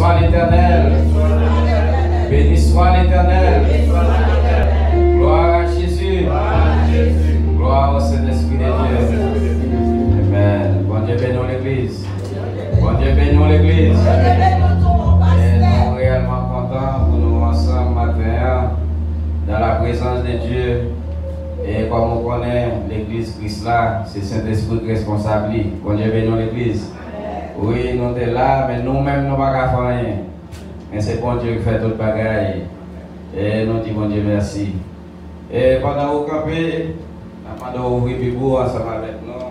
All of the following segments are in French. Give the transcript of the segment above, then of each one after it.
soit l'Éternel. Béni soit l'Éternel. Gloire à Jésus. Gloire au Saint-Esprit de Dieu. Amen. Bon Dieu bénisse l'Église. Bon Dieu bénisse l'Église. Et nous sommes réellement contents pour nous ensemble matin dans la présence de Dieu. Et comme on connaît l'Église Christ là, c'est Saint-Esprit responsable. Bon Dieu bénisse l'Église. Oui, nous sommes là, mais nous-mêmes, nous ne pouvons pas faire rien. Mais c'est bon Dieu qui fait tout le bagage. Et nous disons bon Dieu merci. Et pendant que vous campez, nous allons ouvrir le Bible ensemble avec nous.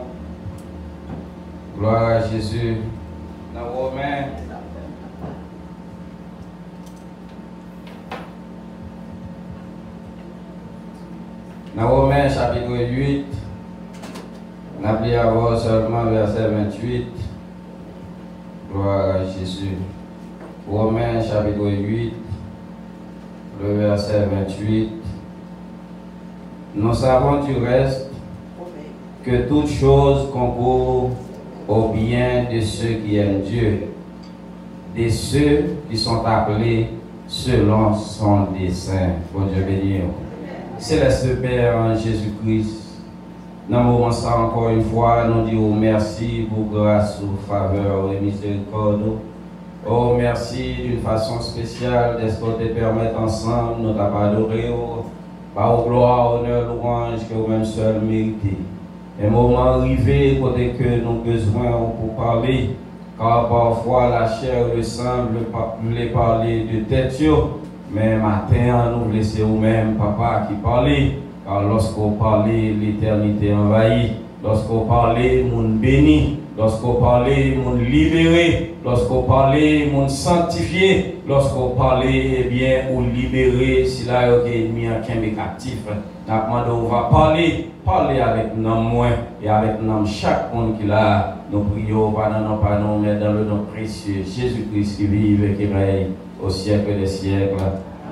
Gloire à Jésus. Dans Romains. Dans Romains chapitre 8, nous allons voir seulement verset 28. Gloire à Jésus. Romains chapitre 8, le verset 28. Nous savons du reste que toute chose concourt au bien de ceux qui aiment Dieu, de ceux qui sont appelés selon son dessein. Bon Dieu béni. Céleste Père en Jésus-Christ, dans le moment ça encore une fois, nous disons merci pour grâce, ou faveur et miséricorde. Oh, merci d'une façon spéciale de ce qu'on te permet ensemble, nous t'avons adoré, par gloire, honneur, louange que vous-même seul méritez. Un moment arrivé, côté que nous avons besoin pour parler, car parfois la chair et le sang voulait parler de tête, mais matin, nous laissons vous-même, papa, qui parlait, car lorsqu'on parlait, l'éternité envahit, lorsqu'on parlait, monde béni, lorsqu'on parlait, monde libéré, lorsqu'on parlait, monde sanctifié, lorsqu'on parlait, eh bien, ou libéré, si là, il y a ennemi qui est captif. On va parler avec nous moins et avec nous chaque monde qui l'a. Nous prions, pas nous, mais dans le nom précieux, Jésus-Christ qui vit et qui règne au siècle des siècles.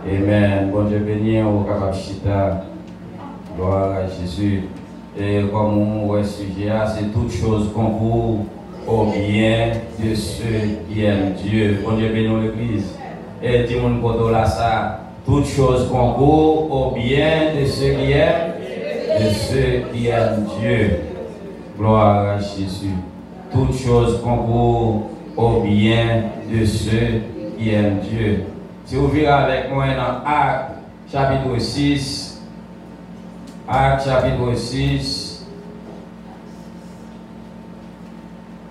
Amen. Bon Dieu béni, au capable chita. Gloire à Jésus. Et comme on voit sujet, c'est toute chose concourt au bien de ceux qui aiment Dieu. Bon Dieu béni l'Église. Et tout le monde là ça. Toute chose concourt au bien de ceux qui aiment, Dieu. Gloire à Jésus. Toute chose concourt au bien de ceux qui aiment Dieu. Si vous verrez avec moi dans Actes chapitre 6, Actes chapitre 6,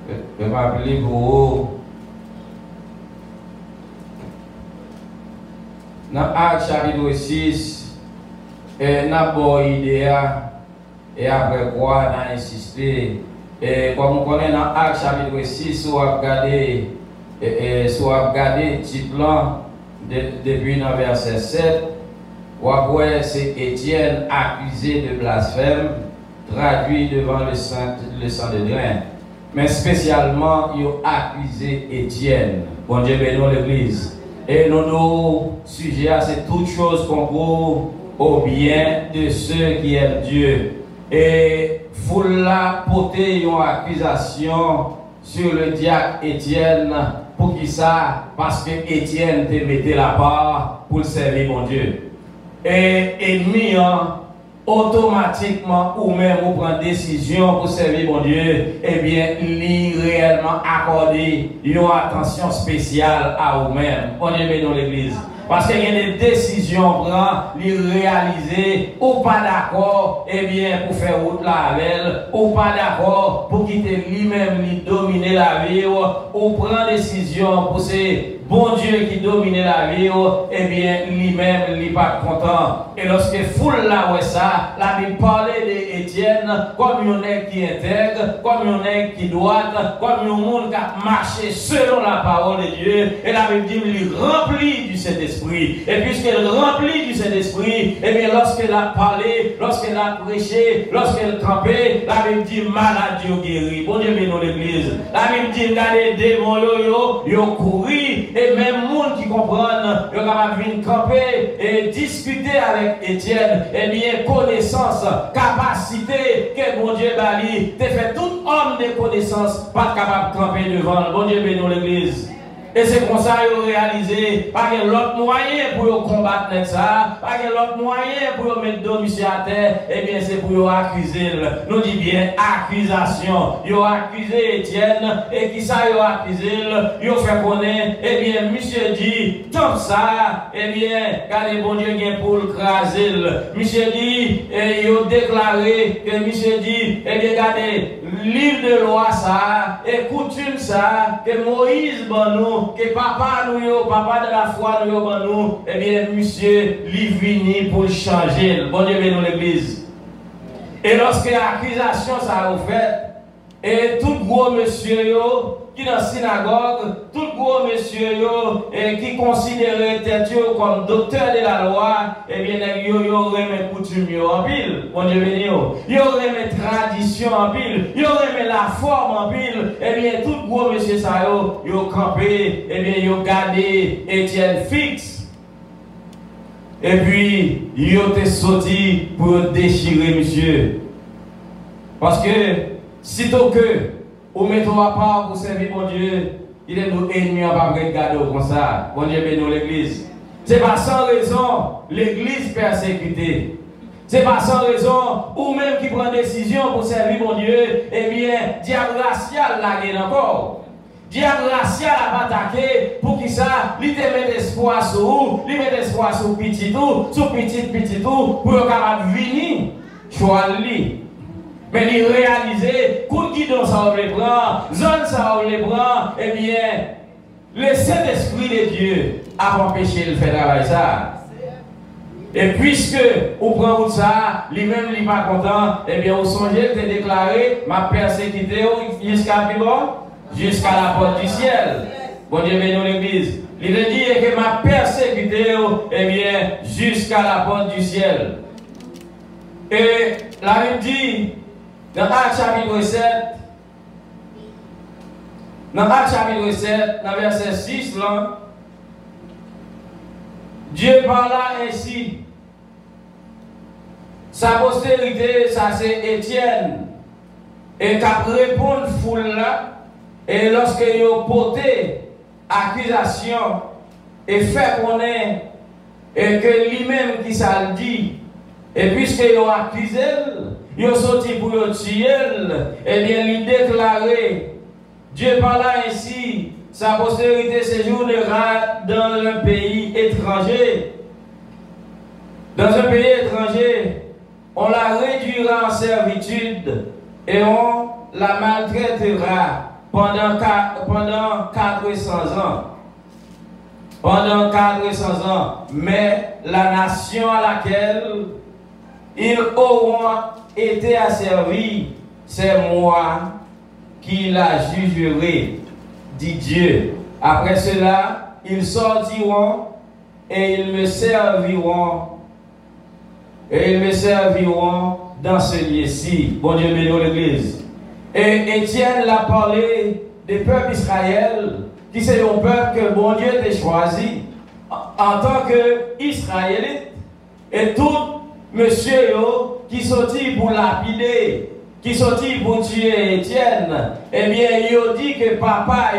je vais m'appeler pour vous. Dans Actes chapitre 6, nous avons une idée et après quoi nous insisté. Et comme on connaît dans Actes chapitre 6, si vous regardez le titre depuis le verset 7, c'est Étienne accusé de blasphème, traduit devant le Sanhédrin. Mais spécialement, il a accusé Étienne. Bon Dieu bénisse l'Église. Et notre sujet, c'est toute chose concourt au bien de ceux qui aiment Dieu. Et foule la porter une accusation sur le diacre Étienne. Pour qui ça? Parce que Étienne te mettait la part pour servir mon Dieu. Et ennemi, automatiquement, ou même vous prenez décision pour servir mon Dieu, eh bien, lui réellement accorder une attention spéciale à vous-même. On est bien dans l'Église. Parce qu'il y a des décisions prendre, les réaliser, ou pas d'accord, eh bien, pour faire route la avec, ou pas d'accord, pour quitter lui-même, lui dominer la vie, ou prendre décision pour ces bon Dieu qui domine la vie, eh bien, lui-même, il n'est pas content. Et lorsque foule là, ouais, ça, la Bible parlait d'Étienne comme un nègre qui intègre, comme un nègre qui doit, comme un monde qui a marché selon la parole de Dieu. Et la Bible dit, il remplit du Saint-Esprit. Et puisqu'elle remplit du Saint-Esprit, eh bien, lorsqu'elle a parlé, lorsqu'elle a prêché, lorsqu'elle campait, la Bible dit, maladie guéri. Bon Dieu, bénisse l'Église. La Bible dit, regardez, démons, yo couru. Et même les gens qui comprennent, ils sont capables de venir camper et discuter avec Étienne. Eh bien, connaissance, capacité que mon Dieu bali, te fait tout homme de connaissance, pas capable de camper devant. Bon Dieu bénisse l'Église. Et c'est comme ça qu'ils ont réalisé, pas qu'il y a l'autre moyen pour combattre ça, pas qu'il y a l'autre moyen pour mettre domicile à terre, et bien c'est pour accuser. Nous disons bien accusation. Ils ont accusé Étienne, et qui ça ils ont accusé, ils ont fait connaître, et bien monsieur dit, comme ça, et bien, regardez bon Dieu vient pour le craser. Monsieur dit, et ils ont déclaré que monsieur dit, et bien regardez, livre de loi ça, et coutume ça, que Moïse bon nous, que papa nous, papa de la foi nous, bon nous, eh bien, monsieur, lui vini pour changer. Bon Dieu, nous l'église. Et lorsque l'accusation ça a fait, et tout gros monsieur qui dans la synagogue, tout gros monsieur qui considérait tête comme docteur de la loi, eh bien, ils remet coutume en pile. Bon Dieu béni. Ils remet tradition en pile. Ils remet la forme en pile. Eh bien, tout gros monsieur ça ils ont campé, eh bien, ils ont gardé Étienne fixe. Et puis, ils ont été sortis pour déchirer monsieur. Parce que, sitôt que, ou mettons à part pour servir mon Dieu, il est nos ennemis à pas regarder comme ça. Bon Dieu bénisse l'église. C'est pas sans raison l'église persécutée. C'est pas sans raison, ou même qui prend décision pour servir mon Dieu, eh bien, diable racial la gagne encore. Diable racial a attaqué pour qui ça, il te met espoir sur vous, il met espoir sur petit tout, sur petit tout, pour le capable venir, choisir. Mais il réalisait, coup de guidon ça on les prend, zone ça on les prend, eh bien, le Saint-Esprit de Dieu a empêché de faire travail ça. Et puisque on prend ça, lui-même il n'est pas content, eh bien, vous songez de déclarer, ma persécuté jusqu'à jusqu'à la porte du ciel. Bon Dieu bénisse l'église. Il a dit que ma persécuté, eh bien, jusqu'à la porte du ciel. Et la Bible dit, dans Actes chapitre 7, dans verset 6, là, Dieu parla ainsi. Sa postérité, ça c'est Étienne. Et qu'à répondre foule là, et lorsque il a porté accusation et fait connaître, et que lui-même qui ça le dit, et puisqu'il a accusé, il a sorti pour le tuer, et bien il déclaré, Dieu parla ainsi, sa postérité séjournera dans un pays étranger. Dans un pays étranger, on la réduira en servitude et on la maltraitera pendant 400 ans. Pendant 400 ans. Mais la nation à laquelle ils auront été asservis, c'est moi qui la jugerai, dit Dieu. Après cela, ils sortiront et ils me serviront. Et ils me serviront dans ce lieu-ci. Bon Dieu bénisse l'église. Et Étienne l'a parlé des peuples d'Israël, qui c'est un peuple que bon Dieu t'a choisi en tant qu'Israélite. Et tout monsieur qui sortit pour lapider, qui sortit pour tuer Étienne, eh bien, il a dit que papa,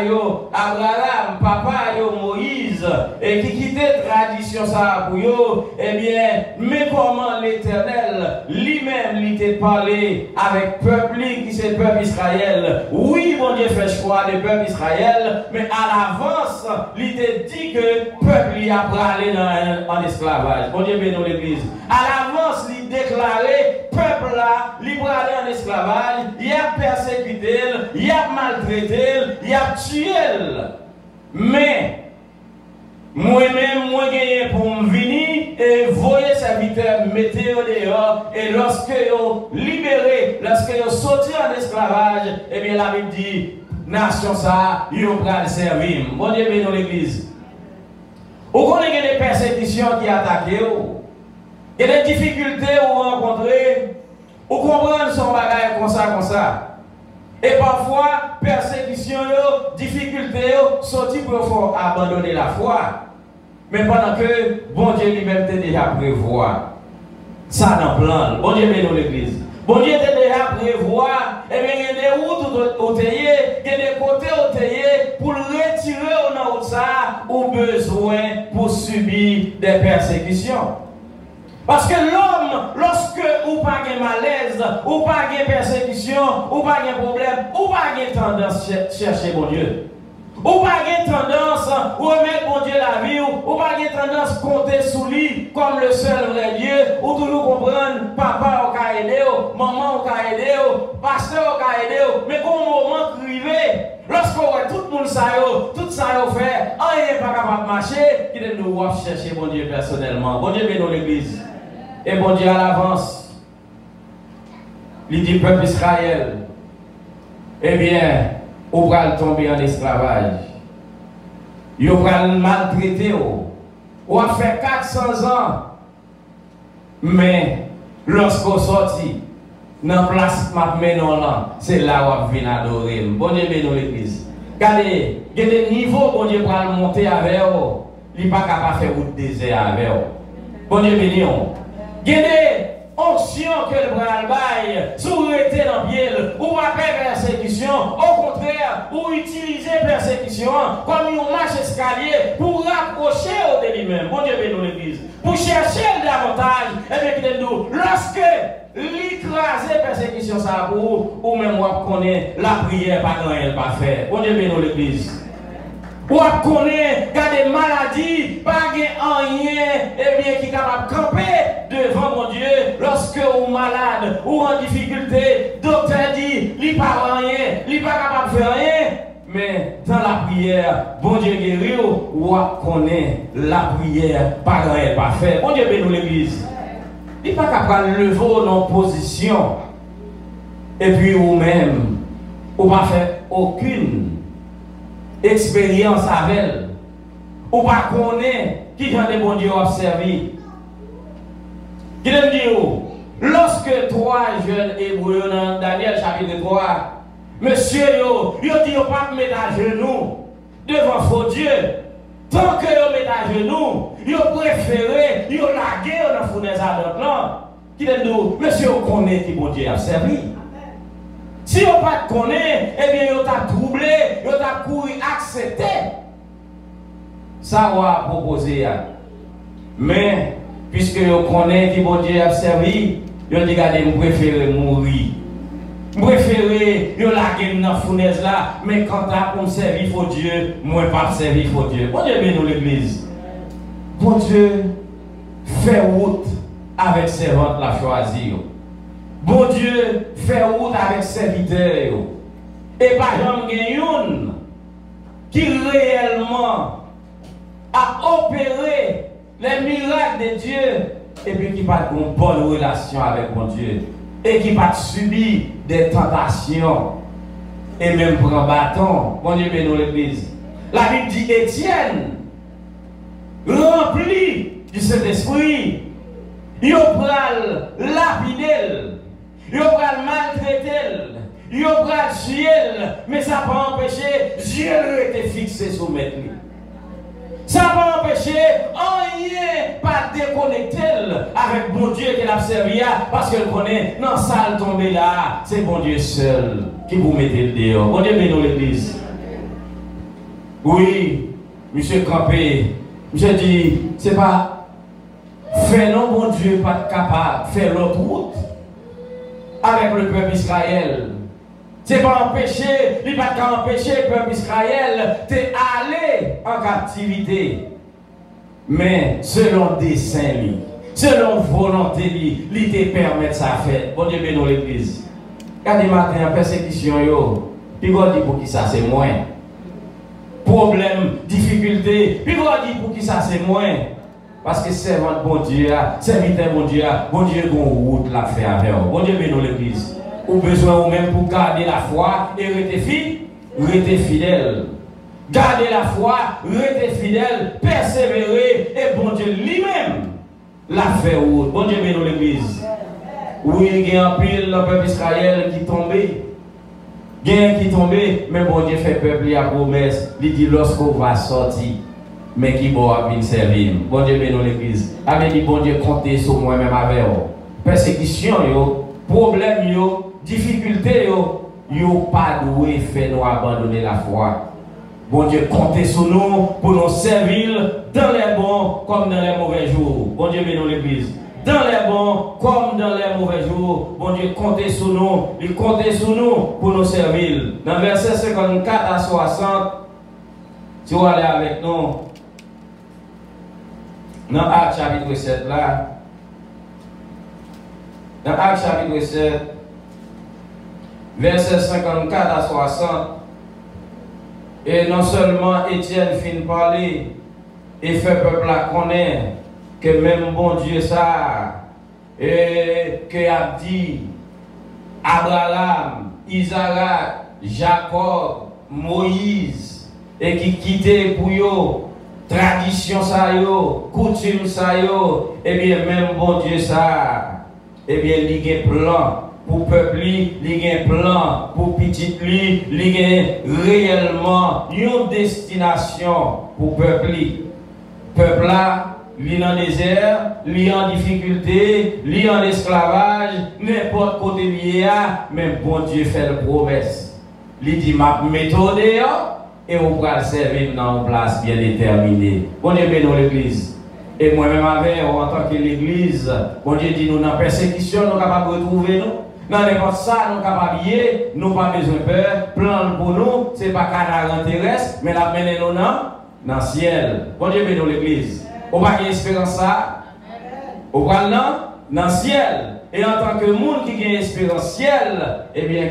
Abraham, papa, Moïse, et qui quittait tradition ça pour eux, eh bien, mais comment l'Éternel lui-même lui t'a parlé avec peuple qui c'est le peuple Israël. Oui, mon Dieu fait choix du peuple Israël, mais à l'avance, il t'a dit que peuple y a aller en esclavage. Mon Dieu bénisse l'église. À l'avance, il déclarait peuple là, il va aller en esclavage, il a persécuté, il a maltraité, il a tué. Mais, moi-même, moi gagné pour me venir et voyer serviteur, mettez dehors, et lorsque vous libérez, lorsque vous sortez en esclavage, eh bien la Bible dit, nation ça, ils vont le servir. Bon Dieu bénisse l'église. Vous connaissez des persécutions qui attaquent, il y a des difficultés que vous rencontrez, vous comprenez son bagage comme ça. Et parfois, persécution, difficulté, sorti pour faire abandonner la foi. Mais pendant que bon Dieu lui-même t'a déjà prévoir ça dans le plan. Bon Dieu bénisse l'église. Bon Dieu t'a déjà prévoir et bien, il y a des routes au il y a des côtés au pour le retirer au nom de ça, ou besoin pour subir des persécutions. Parce que l'homme, lorsque ou pas de malaise, ou pas de persécution, ou pas de problème, ou pas de tendance à chercher mon Dieu. Ou pas de tendance à remettre mon Dieu la vie, ou pas de tendance à compter sous lui comme le seul vrai Dieu, ou toujours comprendre, papa a aidé, maman a aidé, pasteur a aidé, mais qu'au moment privé, lorsqu'on voit tout le monde tout ça fait, on n'est pas capable de marcher, qui nous doit chercher mon Dieu personnellement. Bon Dieu bénit l'église. Et bon Dieu à l'avance, il dit peuple Israël, eh bien, on va tomber en esclavage. On va maltraiter. On va faire 400 ans. Mais lorsqu'on sortit, dans la place là, c'est là où on vient adorer. Bon Dieu bénit l'église. Regardez, il y a des niveaux bon Dieu pour monter avec vous. Il n'est pas capable de faire route désert avec vous. Bon Dieu bénit. Il y a des onctions que le bras bail, si vous êtes dans le pied, ou pas faire persécution, au contraire, ou utiliser persécution comme une marche escalier pour rapprocher au de lui-même. Bon Dieu bénit l'église. Pour chercher davantage, et bien nous, lorsque l'écraser persécution, ça pour ou même on connaît la prière, pas grand elle pas faire. Bon Dieu bénit l'église. Ou à connaître des maladies, pas rien, et bien qui est capable de camper devant mon Dieu lorsque vous êtes malade ou en difficulté. Docteur dit, il n'est pas rien, il n'est pas capable de faire rien. Mais dans la prière, bon Dieu guérit ou à connaître la prière, pas rien, pas faire. Bon Dieu bénit l'église. Il n'est pas capable de lever en position. Et puis vous-même, vous ne faire aucune expérience avec elle, ou pas connaître qui j'en ai bon Dieu observé. Qui me dit, lorsque trois jeunes hébreux dans Daniel chapitre 3, monsieur, il dit, pas mettre à genoux devant faux Dieu. Tant que vous mettez à genoux, vous préférez, vous laguez dans la fournaise à l'autre. Qui me dit, monsieur, vous connaissez qui bon Dieu a servi. Si vous ne connaissez pas, eh bien, vous avez troublé, vous avez couru, accepté. Ça va proposer. Mais, puisque vous connaissez qui bon Dieu a servi, vous dites, regardez, vous préférez mourir. Vous préférez, vous laguer dans la fournaise là, mais quand vous me servir pour Dieu, moi pas servir pour Dieu. Bon Dieu bénit l'église. Bon Dieu fait route avec servante la choisir. Bon Dieu fait route avec serviteurs. Et par exemple, il y a une qui réellement a opéré les miracles de Dieu et puis qui n'a pas une bonne relation avec mon Dieu et qui n'a pas subi des tentations et même prend bâton. Bon Dieu bénit l'église. La Bible dit Étienne, rempli du Saint-Esprit, il pral lapider. Il va maltraiter, il va tuer, mais ça n'a pas empêché, Dieu était fixé sur maître. Ça n'a pas empêché, rien pas déconnecter avec bon Dieu qu'il a servi parce qu'il connaît, non, ça tombé là, c'est bon Dieu seul qui vous mettez le dehors. Bon Dieu bénit l'église. Oui, monsieur Campé, je dis, c'est pas, faire non, bon Dieu, pas capable, faire l'autre route. Avec le peuple Israël. Ce n'est pas empêcher, il n'est pas empêcher le peuple Israël d'aller en captivité. Mais selon dessein, selon volonté, il te permet ça faire. Bon Dieu bénit l'église. Quand il matin en persécution, puis on dit pour qui ça c'est moins. Problème, difficulté, puis on dit pour qui ça c'est moins. Parce que servant bon Dieu, serviteur bon Dieu, qu'on route la fait avec vous. Bon Dieu bénit l'église. Ou besoin ou même pour garder la foi et rester fidèle. Garder la foi, rester fidèle, persévérer et bon Dieu lui-même la fait route. Bon Dieu bénit l'église. Oui, il y a un pile le peuple Israël qui tombait. Il y a un qui tombait, mais bon Dieu fait peuple la promesse. Il dit lorsqu'on va sortir. Mais qui va venir servir. Bon Dieu bénit l'église. Avec dit bon Dieu compter sur moi-même avec vous. Persécution, problème, difficulté, yo pas doué fait nous abandonner la foi. Bon Dieu, comptez sur nous pour nous servir dans les bons comme dans les mauvais jours. Bon Dieu, bénis l'église. Dans les bons comme dans les mauvais jours. Bon Dieu, comptez sur nous. Il comptez sur nous pour nous servir. Dans verset 54 à 60, si vous allez avec nous, dans Actes chapitre 7 là, dans Actes chapitre 7, verset 54 à 60, et non seulement Étienne fin parler et fait peuple à connaître que même bon Dieu ça, et que a dit Abraham, Isaac, Jacob, Moïse, et qui quittait pour eux, tradition ça yo, coutume ça yo, et bien même bon Dieu ça, et bien il y a un plan pour peuple, il y a un plan pour petit lui, il y a réellement une destination pour peuple. Peuple là, il est en désert, il est en difficulté, il est en esclavage, n'importe côté lié à, même bon Dieu fait le promesse. Il dit ma méthode et on va servir dans une place bien déterminée. Bon Dieu bénisse l'église. Et moi-même avec, en tant que l'église, bon Dieu dit nous dans la persécution, nous sommes capables de retrouver nous. Dans n'importe ça, nous sommes capables de nous pas besoin de peur. Plan pour nous, ce n'est pas canard terrestre, mais la mener nous dans le ciel. Bon Dieu bénisse l'église. On va avoir espérance ça. On va dans le ciel. Et en tant que monde qui a espérance ciel, eh bien,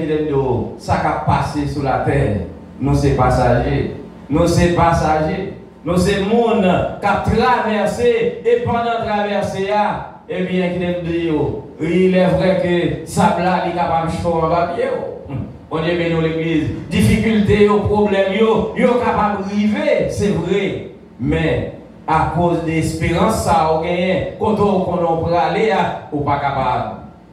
ça a passé sur la terre. Nous sommes passagers. Nous sommes passagers. Nous sommes monde qui a traversé et pendant traverser, eh bien, il est vrai que ça est capable de chauffer en papier. On dit bien l'église. Difficulté, problème, il est capable de arriver, c'est vrai. Mais à cause de l'espérance, ça a gagné. Quand on peut aller, on n'est pas capable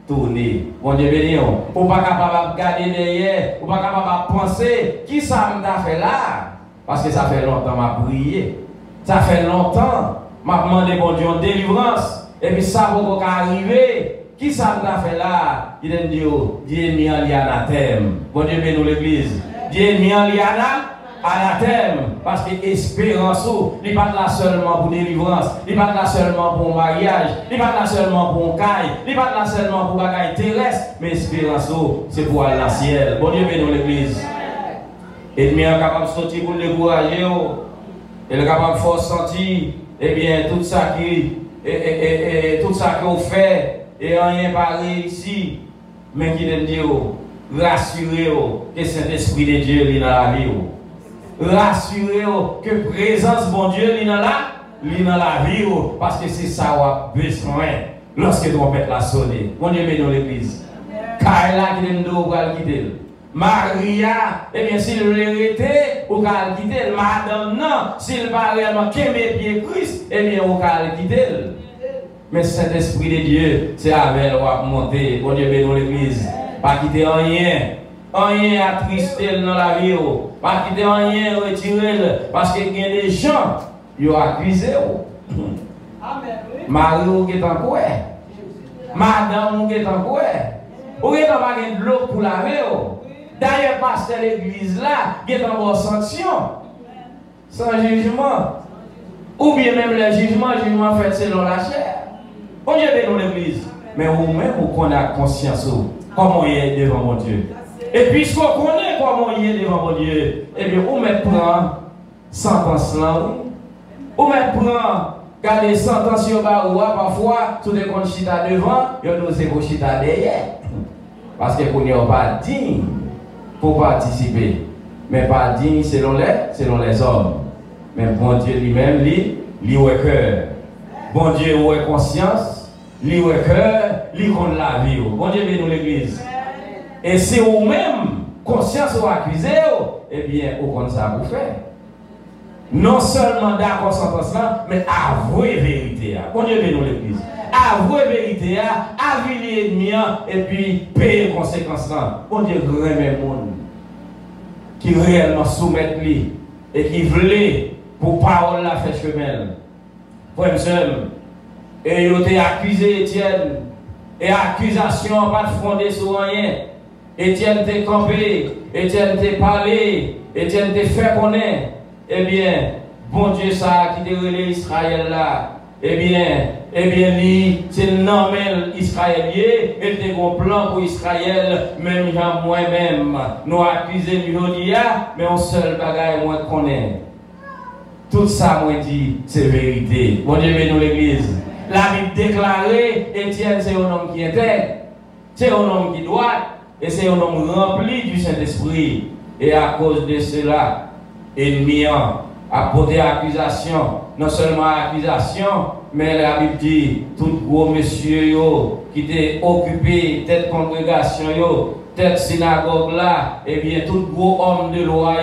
de tourner. On dit bien, on n'est pas capable de garder derrière, on n'est pas capable de penser qui ça m'a fait là. Parce que ça fait longtemps que je prié. Ça fait longtemps que je demandé bon Dieu en délivrance. Et puis ça va arriver. Qui ça m'a fait là? Il dit Dieu mis en l'anathème. Bon Dieu bénisse l'église. Dieu mis en l'anathème. Parce que l'espérance, il n'est pas là seulement pour délivrance. Il n'est pas là seulement pour un mariage. Il n'est pas là seulement pour un caille. Il n'est pas là seulement pour un bagaille terrestre. Mais l'espérance, c'est pour aller dans le ciel. Bon Dieu bénisse l'église. Et il est capable de sortir pour le décourager. Il est capable de faire sentir, eh bien, tout ça qu'on fait, et rien pas réussi. Mais qui dit, rassurez que Saint-Esprit de Dieu est dans la vie. Rassurez que la présence de bon Dieu est dans la vie. Parce que c'est ça qu'on a besoin lorsque la trompette l'a sonné. Bon Dieu bénisse l'église. Car là qui est dans le quitter. Maria, eh bien, s'il l'héritait, ou qu'elle quitte, madame, non, s'il va réellement qu'aimer pied Christ, eh bien, ou qu'elle quitte. Mais cet esprit de Dieu, c'est avec elle, on monter, bon Dieu bénisse l'église. Pas quitter rien attrister dans la vie, pas quitter rien retirer, parce qu'il y a des gens, ils ont accusé. Marie, ou qui est en quoi? Madame, ou qui est en quoi? Ou qui est en de l'eau pour laver? D'ailleurs, pasteur l'église là, qui est en bonne sanction, sans jugement. Ou bien même le jugement fait selon la chair. On dit dans l'église. Mais vous-même, vous connaissez conscience comment il est devant mon Dieu. Et puisqu'on connaît comment il est devant mon Dieu, eh bien, vous mettez prendre sentence là. Vous mettez prendre, garder sentence parfois, tout le monde chita devant, il y a nos chita derrière. Parce que vous n'êtes pas digne pour participer, mais pas digne selon les hommes. Mais bon Dieu lui-même, lui est cœur. Bon Dieu est conscience, lui est cœur, lui compte la vie. Bon Dieu bénisse l'église. Et si vous-même, conscience ou accusé, eh bien, vous compte ça vous faire. Non seulement d'accord sentence là, mais avouer vérité. Bon Dieu bénisse l'église. Avouer vérité, avouer l'ennemi, et puis payer les conséquences là. Bon Dieu remet le monde qui réellement soumettent lui et qui voulait pour parole la fait chemin. Frère et il a accusé Étienne, et accusation pas de fondé sur rien. Étienne t'est campé, Étienne t'est parlé, Étienne t'est fait connaître. Eh bien, bon Dieu, ça qui t'a relé Israël là. Eh bien, c'est le nom israélien, et t'es un plan pour Israël, même moi-même. Nous accusons Miodia, mais on seul bagaille moi connaît. Tout ça, moi dit, c'est vérité. Bon Dieu, nous l'église. La Bible déclarée, Étienne, c'est un homme qui était, c'est un homme qui doit, et c'est un homme rempli du Saint-Esprit. Et à cause de cela, ennemi a porté accusation, non seulement accusation, mais la Bible dit, tout gros monsieur yo, qui était occupé, tête congrégation yo, tête synagogue là, et bien tout gros homme de loi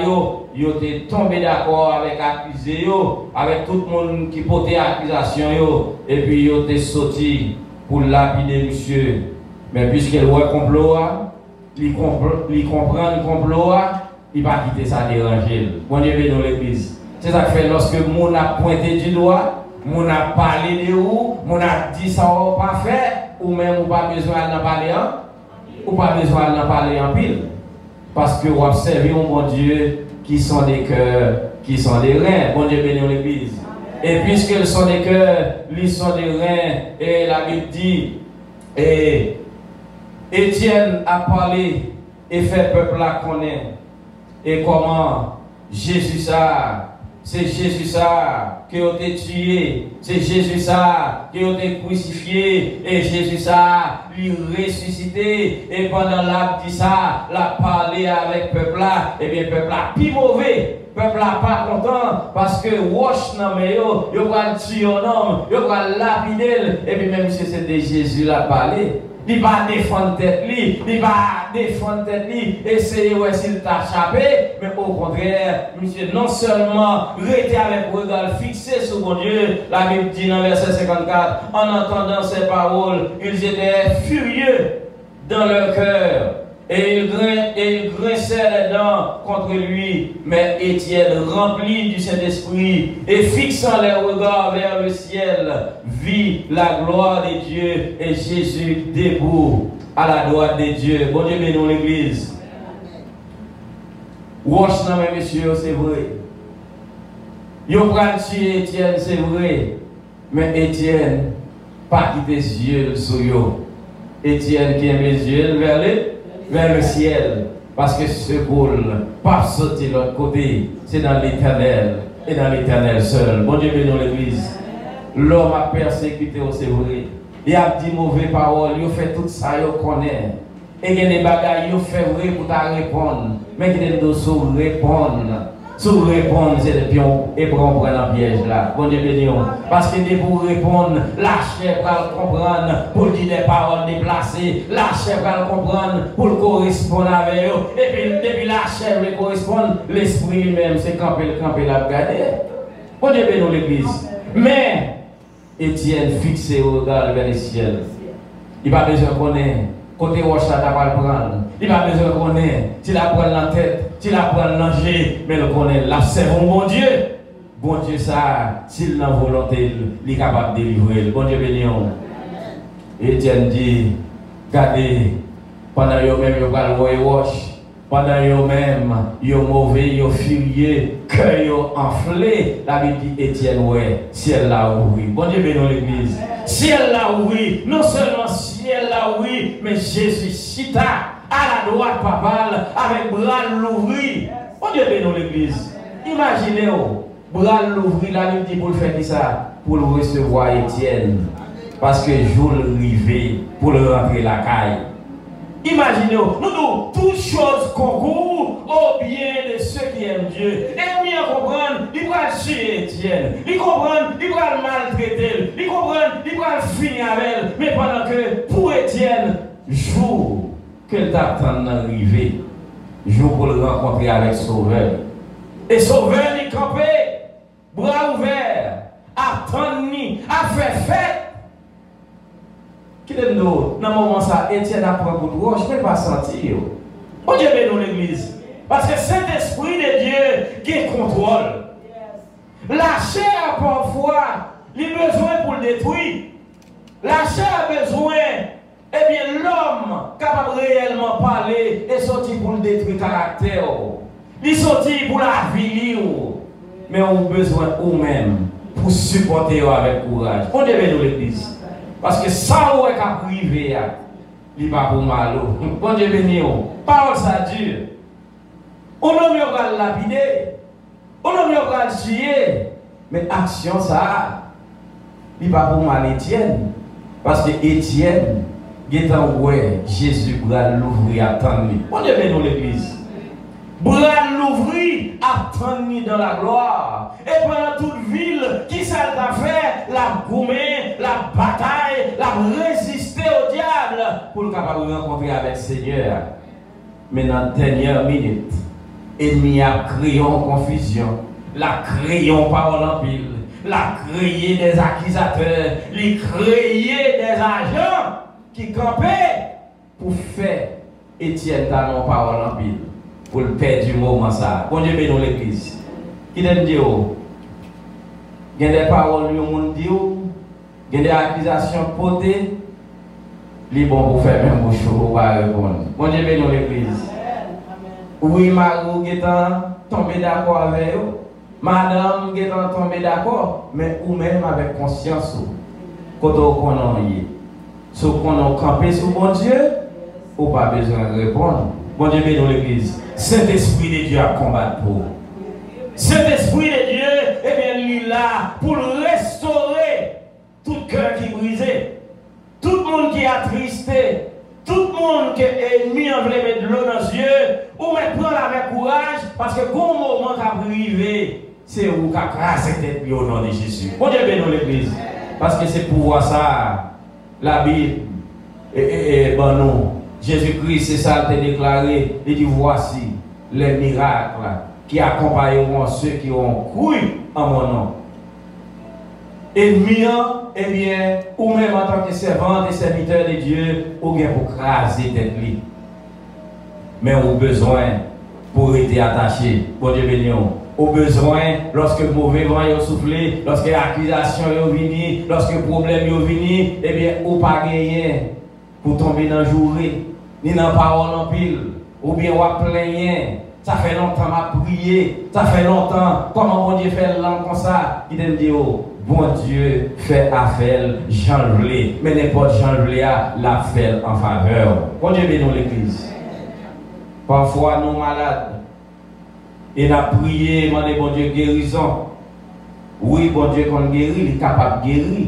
yo étaient tombé d'accord avec accusé yo, avec tout le monde qui portait accusation yo, et puis yo étaient sortis pour lapider monsieur. Mais puisqu'il voit complot, il comprend le complot, il va quitter ça déranger. Bon Dieu dans l'église. C'est ça que fait lorsque mon a pointé du doigt, mon a parlé de où, mon a dit ça ou pas fait, ou même ou pas besoin d'en parler ou pas besoin d'en parler en pile. Parce que vous observez un bon Dieu qui sont des cœurs, qui sont des reins. Bon Dieu béni l'église. Et puisqu'ils sont des cœurs, ils sont des reins, et la Bible dit, et Étienne a parlé et fait peuple à connaître. Et comment Jésus ça, c'est Jésus ça qui a été tué, c'est Jésus ça qui a été crucifié, et Jésus ça lui ressuscité, et pendant l'a dit ça, l'a parlé avec peuple là, et bien peuple là, plus mauvais. Peuple là pas content parce que wash nan mais yo va tuer un homme, yo va lapider, et puis même si c'était Jésus l'a parlé. Il va défendre tête li, il va défendre tête li, essayer ouais s'il t'a échappé, mais au contraire, monsieur non seulement rester avec regard fixé sur mon Dieu, la Bible dit dans verset 54, en entendant ces paroles, ils étaient furieux dans leur cœur. Et il grinçait les dents contre lui, mais Étienne, rempli du Saint-Esprit et fixant les regards vers le ciel, vit la gloire de Dieu et Jésus debout à la droite de Dieu. Bon Dieu bénisse l'église. Wash non mais messieurs, c'est vrai. Yo pral tuer Étienne, c'est vrai. Mais Étienne, pas quitter les yeux sur yo. Étienne qui aime les yeux vers le ciel, parce que ce boule, pas sauter de l'autre côté, c'est dans l'éternel, et dans l'éternel seul. Bon Dieu bénisse l'église. L'homme a persécuté, c'est vrai. Il a dit mauvaises paroles, il fait tout ça, il connaît. Et il y a des bagages, il fait vrai pour te répondre. Mais il y a des choses pour répondre. Sur répondre, c'est de pion et pour prendre un piège là. Bon Dieu béni. Parce que pour répondre, la chair va le comprendre pour dire des paroles déplacées. La chair va le comprendre pour le correspondre avec eux. Et puis, depuis la chair le correspond, l'esprit lui-même, c'est camper la regarder. Bon Dieu béni l'église. Mais, Étienne fixé au regard vers le ciel. Il n'a pas besoin de connaître. Côté roche, ça va le prendre. Il n'a pas besoin de connaître. S'il a pris la tête, s'il a pris l'angé, mais le connaît. Là, c'est bon Dieu. Bon Dieu, ça, s'il a volonté, il est capable de délivrer. Bon Dieu béni. Étienne dit, regardez, pendant que même vous allez voir roche, pendant que même vous mauvais, vous furieux, que vous enflé, la Bible dit Étienne, ouais, ciel l'a ouvert. Bon Dieu béni l'église. Ciel l'a ouvert, non seulement ciel l'a ouvert, mais Jésus chita à la droite papale avec bras l'ouvrir. Bon Dieu béni l'église. Imaginez-vous, bras l'ouvrir, la Bible dit pour le faire ça, pour le recevoir Étienne. Parce que jour le rivé pour le rentrer la caille. Imaginez-vous, nous toutes choses concourent au bien de ceux qui aiment Dieu. Et bien comprendre, il va tuer Étienne. Il comprend, il va maltraiter. Il comprend, il va finir avec elle. Mais pendant que pour Étienne, jour que t'attends d'arriver, jour pour le rencontrer avec Sauveur. Et Sauveur, il campé, bras ouverts, attendni, a fait fête. Qui est nous, dans le moment ça, Étienne a pris pour toi, je ne peux pas sentir. Bon Dieu bénit l'église. Parce que cet esprit de Dieu qui contrôle. La chair parfois, il a besoin pour le détruire. La chair a besoin eh bien l'homme capable réellement parler est sorti pour le détruire caractère. Il est sorti pour la vie. Mais on a besoin vous-même pour supporter avec courage. On devait nous l'église. Parce que ça où est qu'à priver, il va pour mal. Bon Dieu béni. Parole ça dure. On a mieux qu'à lapider. On a mieux qu'à tuer. Mais action ça, il va pour mal Étienne. Parce que Étienne, Jésus va l'ouvrir, attendre. On Dieu béni l'église. Bras l'ouvrir, attendre dans la gloire. Et pendant toute ville, qui ça t'a fait? La gourmet, la bataille, la résister au diable pour le capable de rencontrer avec le Seigneur. Mais dans la dernière minute, l'ennemi a créé en confusion, l'a créé en parole en pile, l'a créé des accusateurs, l'a créé des agents qui campaient pour faire Étienne dans en parole en pile. Pour le perdre du moment ça. Bon Dieu bénit l'église. Qui t'aime dire? Il y a des paroles qui ont dit, il y a des accusations potées. Les bons pour faire même bouche pour répondre. Bon Dieu bénit l'église. Oui, Marou est tombé d'accord avec vous. Madame est tombé d'accord. Mais ou même avec conscience. Quand on est si on a campé sur bon Dieu, ou pas besoin de répondre. Bon Dieu bénit l'église. Saint-Esprit de Dieu a combattu pour. Saint-Esprit de Dieu, eh bien, il est là pour restaurer tout cœur qui est brisé, tout le monde qui est attristé, tout le monde qui est ennemi en voulait mettre de l'eau dans les yeux, ou mettre prendre avec courage, parce que quand le moment qui a privé, c'est où qui a crasé tête au nom de Jésus. Bon Dieu bénit l'église. Parce que c'est pour voir ça, la Bible, bon non. Jésus-Christ, c'est ça qu'il a déclaré. Il dit voici les miracles qui accompagneront ceux qui ont cru en mon nom. Et bien, eh bien, ou même en tant que servant et serviteur de Dieu, ou bien pour craser tête li. Mais au besoin pour être attaché. Bon Dieu béni. Au besoin, lorsque le mauvais vent est soufflé, lorsque l'accusation est venue, lorsque le problème est venu, eh bien, ou pas gagner pour tomber dans le jour. Ni dans la parole en pile, ou bien on va plaigner, ça fait longtemps m'a prié, ça fait longtemps, comment bon Dieu fait l'an comme ça, il te dit, oh, bon Dieu fait affaire, Jean Vlé, mais n'importe Jean Vlé a l'a fait en faveur. Bon Dieu bénit l'église. Parfois nous malades, et nous avons prié, demandé bon Dieu guérison. Oui, bon Dieu qu'on guérit, il est capable de guérir,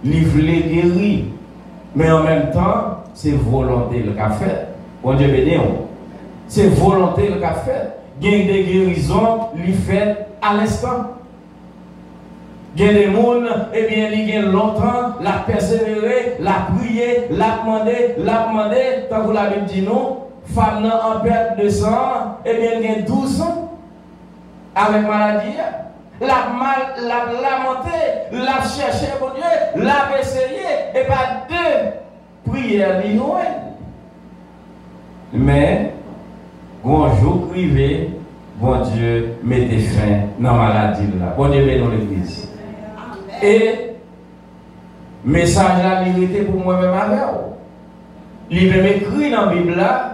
il veut guérir, mais en même temps, c'est volonté le qu'a fait. Bon Dieu béni. C'est volonté le qu'a fait. Il y a des guérisons, il fait à l'instant. Il y a des gens, eh bien, il y a longtemps, l'a persévéré, l'a prié, l'a demandé, tant que la Bible dit non, femme en perte de sang, eh bien, il y a 12 ans avec maladie. L'a lamenté, l'a cherché, bon Dieu, l'a essayé, et pas deux prières d'inouï. Mais, bonjour privé, bon Dieu, mettez fin dans la maladie là. Bon Dieu, dans l'église. Et, message la vérité pour moi-même avec vous. Il veut m'écrire dans la Bible là,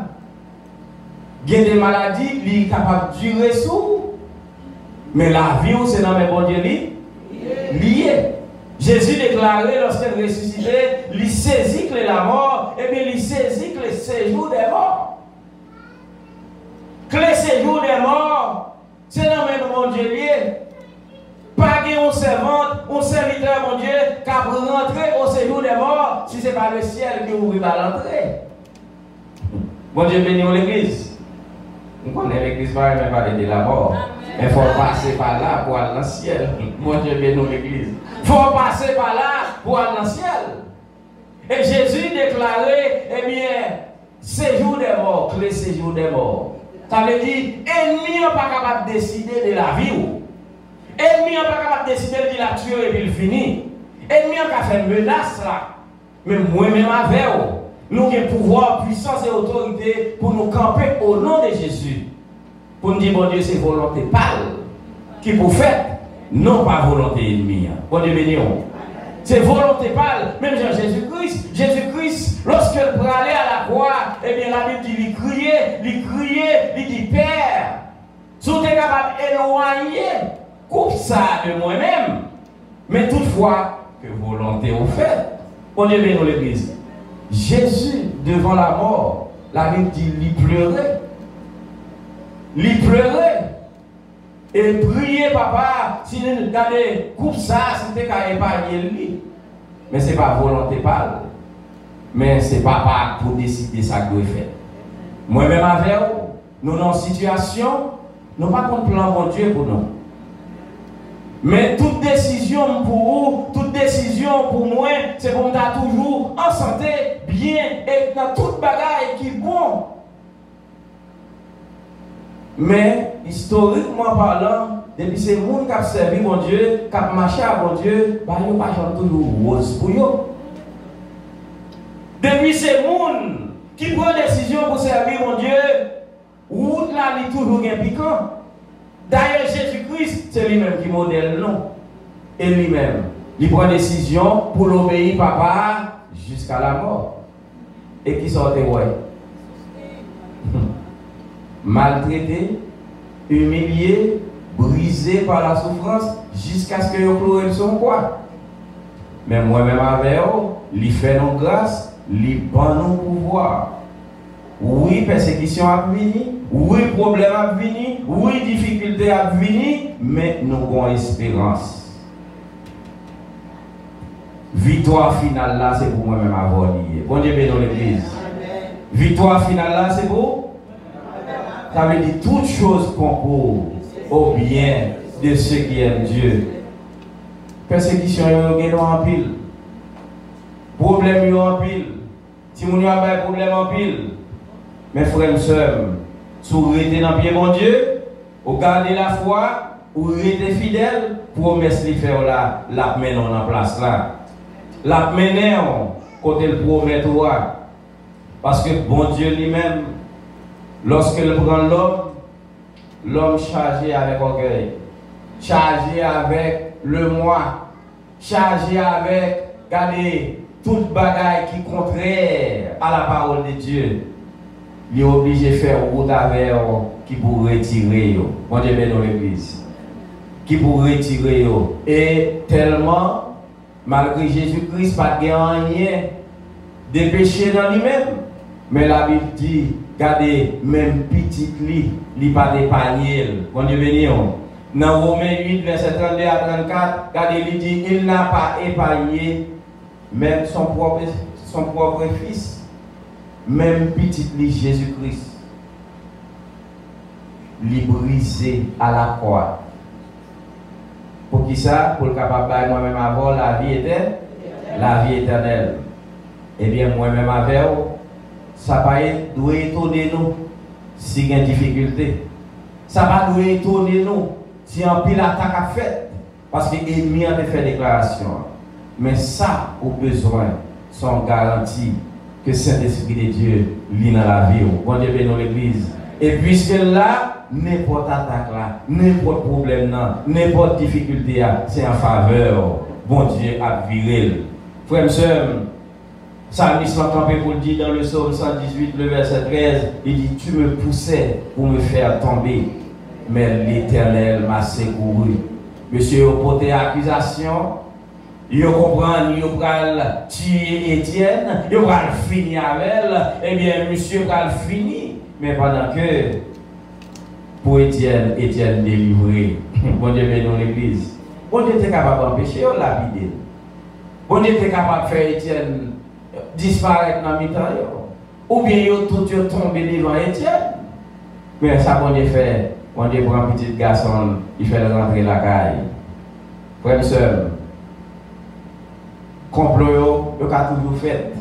il y a des maladies, il est capable de durer sous. Mais la vie, c'est dans mes bon Dieu lié. Jésus déclarait lorsqu'il ressuscitait, il saisit que la mort, et bien il saisit que le séjour des morts. Que le séjour des morts, c'est dans mes bon Dieu lié. Pas un servante, un serviteur, mon Dieu, qui a rentré au séjour des morts, si ce n'est pas le ciel qui ouvre l'entrée. Bon Dieu bénit l'église. On connaît l'église, mais pas parler de la mort. Mais il faut passer par là pour aller dans le ciel. Mon Dieu bénit l'église. Il faut passer par là pour aller dans le ciel. Et Jésus déclarait, eh bien, séjour des morts, clé séjour des morts. Ça veut dire, ennemi n'est pas capable de décider de la vie. Ennemi n'est pas capable de décider de la tuer et puis il finit. Ennemi n'a fait menace là. Mais moi-même avec vous, nous avons pouvoir, puissance et autorité pour nous camper au nom de Jésus. Pour nous dire, bon Dieu, c'est volonté pâle qui pour faire, non pas volonté ennemie. Bon Dieu béni. C'est volonté pâle. Même Jésus-Christ. Jésus-Christ, lorsqu'il peut aller à la croix, eh bien la Bible dit, il criait, il dit, Père, si tu es capable d'éloigner, coupe ça de moi-même. Mais toutefois, que volonté au fait. On est bien dans l'église. Jésus, devant la mort, la Bible dit, il pleurait. Il pleurait. Et prier, papa, si vous regardez, coupe ça, c'était qu'à épargner lui. Mais ce n'est pas volonté pâle. Mais c'est papa pour décider ça que doit faire. Moi-même avec vous, nous dans une situation, nous n'avons pas de plan pour Dieu pour nous. Mais toute décision pour vous, toute décision pour moi, c'est pour nous toujours en santé, bien, et dans toute bagaille qui est bon. Mais, historiquement parlant, depuis ces gens qui ont servi mon Dieu, qui ont marché à mon Dieu, bah, ils n'ont pas toujours rose pour eux. Depuis ces gens qui prennent décision pour servir mon Dieu, route là, il est toujours bien piquant. D'ailleurs, Jésus-Christ, c'est lui-même qui modèle, non? Et lui-même, il prend décision pour l'obéir, papa, jusqu'à la mort. Et qui sortait, ouais. Maltraité, humilié, brisé par la souffrance, jusqu'à ce que vous pleurez son quoi. Mais moi-même avec vous, il fait nos grâces, il prend nos pouvoirs. Oui, persécution a venir, oui, problème a venir, oui, difficulté a venir, mais nous avons espérance. Victoire finale là, c'est pour moi-même avoir lié. Bon Dieu béni dans l'église. Victoire finale là, c'est pour? Ça veut dire toutes choses concourent au bien de ceux qui aiment Dieu. Persécution, il y a en pile. Problème, il y a en pile. Si vous avez un problème en pile, mes frères et sœurs, si vous restez dans le pied mon Dieu, vous gardez la foi, vous restez fidèles, promesse de faire là, la mener en place là. La mener côté le promet toi. Parce que bon Dieu lui-même, lorsqu'il prend l'homme, l'homme chargé avec orgueil, chargé avec le moi, chargé avec, regardez, toute bagaille qui est contraire à la parole de Dieu, il est obligé de faire route avec qui pour retirer. Bon Dieu dans l'église. Qui pour retirer. Et tellement, malgré Jésus-Christ, pas de rien de péché dans lui-même. Mais la Bible dit, regardez, même petit lit, il n'a pas d'épargné. Bon Dieu béni. Dans Romains 8, verset 32 à 34, regardez, il dit, il n'a pas épargné même son propre fils. Même petit lit Jésus-Christ. Il brisé à la croix. Pour qui ça? Pour le capable de moi-même avoir la vie éternelle. La vie éternelle. Eh bien, moi-même avec vous, ça doit étonner nous si il y a une difficulté. Ça va doit étonner nous si un pile attaque a fait. Parce que l'ennemi a fait déclaration. Mais ça, au besoin, sont garantis que Saint-Esprit de Dieu lit dans la vie. Bon Dieu béni dans l'église. Et puisque là, n'importe attaque là, n'importe problème là, n'importe difficulté là, c'est en faveur. Bon Dieu a viré. Frères et sœurs, Psalmiste l'a campé pour le dire dans le psaume 118, le verset 13, il dit, tu me poussais pour me faire tomber, mais l'Éternel m'a secouru. Monsieur, vous portez accusation, vous comprenez, vous va tuer Étienne, vous va finir avec elle, eh bien, monsieur va finir. Mais pendant que, pour Étienne délivré, bon Dieu vient dans l'église, bon Dieu était capable d'empêcher la vie. Bon Dieu était capable de faire Étienne disparaître dans le temps. Ou bien tout tombé devant Étienne. Mais ça, bon Dieu fait, bon Dieu prend un petit garçon, il fait rentrer la caille. Frère et sœur, complot, il a toujours fait.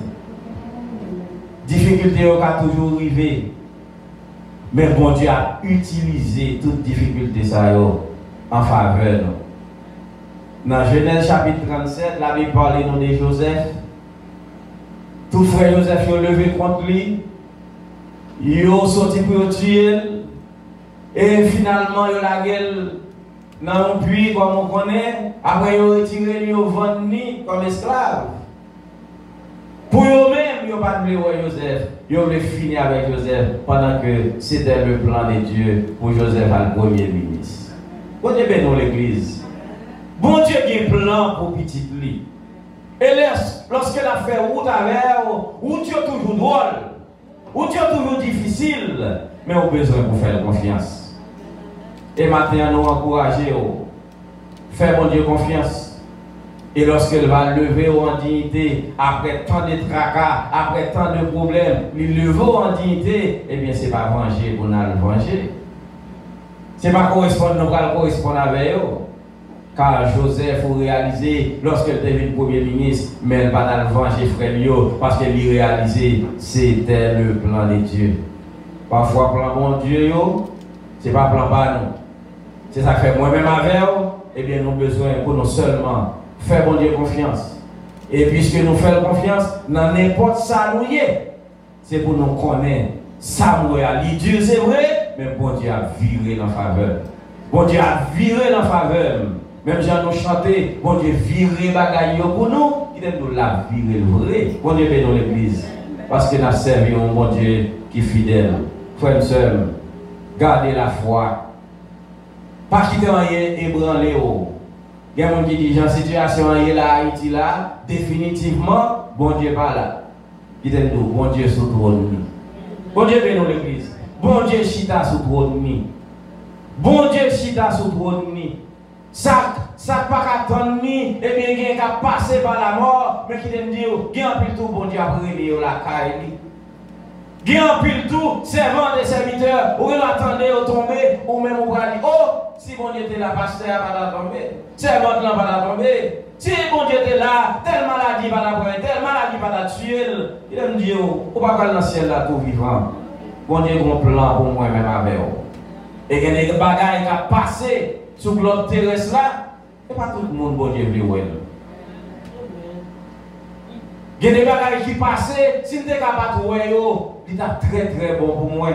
Difficulté, il a toujours arrivé. Mais bon Dieu a utilisé toute difficulté ça en faveur. Dans Genèse chapitre 37, la Bible parle de Joseph. Tout frère Joseph a levé contre lui. Il a sorti pour le tuer. Et finalement, il a dans un puits comme on connaît, après ils ont retiré, ils ont vendu comme esclaves. Pour eux-mêmes, ils n'ont pas voulu voir Joseph. Ils ont voulu finir avec Joseph pendant que c'était le plan de Dieu pour Joseph à le premier ministre. Bon Dieu bénit l'église. Bon Dieu a un plan pour petit lui. Et lorsqu'elle a fait route avec ou Dieu est toujours drôle, ou Dieu est toujours difficile, mais on a besoin pour faire confiance. Et maintenant, nous encourageons, faire mon Dieu confiance. Et lorsqu'elle va lever en dignité, après tant de tracas, après tant de problèmes, il lever en dignité, eh bien, ce n'est pas venger pour nous le venger. Ce n'est pas correspondre, nous allons correspondre avec eux. Car Joseph a réalisé, lorsqu'elle devient premier ministre, mais elle va dans le venger frère Lio, parce qu'elle y réalisé, c'était le plan de Dieu. Parfois, plan bon Dieu, ce n'est pas plan pas nous. C'est ça que fait moi-même avec eux, eh bien, nous avons besoin pour nous seulement faire bon Dieu confiance. Et puisque nous faisons confiance, dans n'importe ça nous y est, c'est pour nous connaître. Ça nous réalise. Dieu c'est vrai, mais bon Dieu a viré dans la faveur. Bon Dieu a viré dans la faveur. Même si nous chanter, bon Dieu viré bagaille pour nous, il aime nous la virer le vrai. Bon Dieu bénit l'église. Parce que nous avons servi un bon Dieu qui est fidèle. Frères et sœurs, gardez la foi. Pas quitter rien ébranler. Il y a des gens qui disent, en situation est là, Haïti là, définitivement, bon Dieu pas là. Il aime nous, bon Dieu sous trône. Bon Dieu bénit l'église. Bon Dieu chita sous trône. Bon Dieu chita sous trône. Ça pas qu'à attendre, et bien, il y a qu'à passer par la mort, mais qui aime dire, il y a un peu tout, bon Dieu a brûlé la caille. Il y a un peu tout, servant des serviteurs, ou attendez au tomber, ou même au bras, oh, si bon Dieu était là, pasteur va la tomber, servante là va la tomber. Si bon Dieu était là, telle maladie va la prendre, telle maladie va la tuer, il aime dire, on va pas dans le ciel là tout vivant. Bon Dieu a un plan pour moi-même avec vous. Et il y a des bagages qui ont passé sur l'autre terrestre là, et pas tout le monde, bon Dieu, veut voir. Il y a des bagages qui passent, si tu n'es pas de voir, il est très très bon pour moi.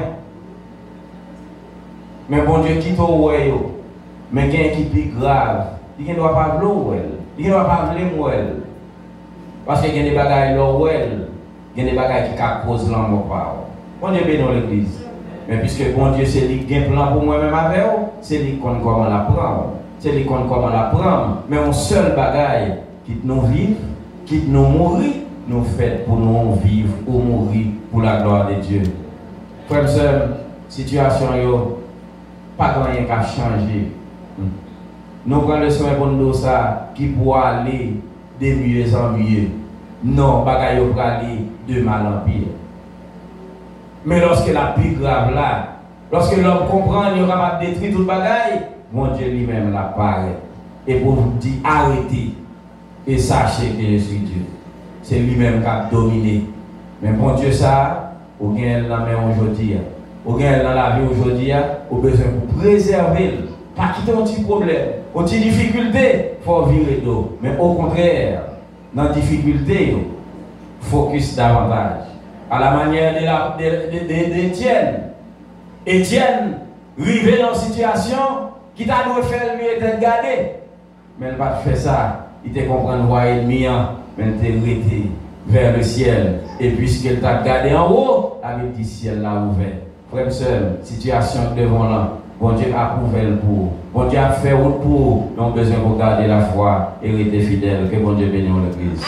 Mais bon Dieu, qui t'a voir, mais il y a un qui est plus grave, il ne doit pas vouloir, il ne doit pas vouloir. Parce qu'il y a des bagages il y a des bagages qui causent l'amour. Bon Dieu bénit l'église. Mais puisque bon Dieu, c'est lui qui a un plan pour moi-même avec vous, c'est lui qui compte comment la prendre. C'est lui qui compte comment la prendre. Mais un seul bagage, quitte nous vivre, quitte nous mourir, nous fait pour nous vivre ou mourir pour la gloire de Dieu. Frères et sœurs, situation, pas rien qu'à changer. Nous prenons le soin pour nous ça qui pourra aller de mieux en mieux. Non, bagaille pour aller de mal en pire. Mais lorsque la plus grave là, lorsque l'homme comprend, il va détruire toute bagaille, mon Dieu lui-même l'apparaît. Et pour vous dire arrêtez et sachez que je suis Dieu. C'est lui-même qui a dominé. Mais bon Dieu, ça, vous gagnez dans la main aujourd'hui, vous gagnez dans la vie aujourd'hui, vous avez besoin de préserver, pas quitter un petit problème, une petite difficulté, il faut virer d'eau. Mais au contraire, dans la difficulté, focus davantage. À la manière d'Étienne. Étienne, arrivé dans une situation qui t'a dû faire lui être gardé. Mais il n'a pas fait ça. Il te comprend le roi ennemi, mais il t'a arrêté vers le ciel. Et puisqu'il t'a gardé en haut, la Bible dit ciel l'a ouvert. Frère et sœur, situation devant là. Bon Dieu a ouvert pour. Bon Dieu a fait route pour. Nous avons besoin de garder la foi et rester fidèle. Que bon Dieu bénisse l'église.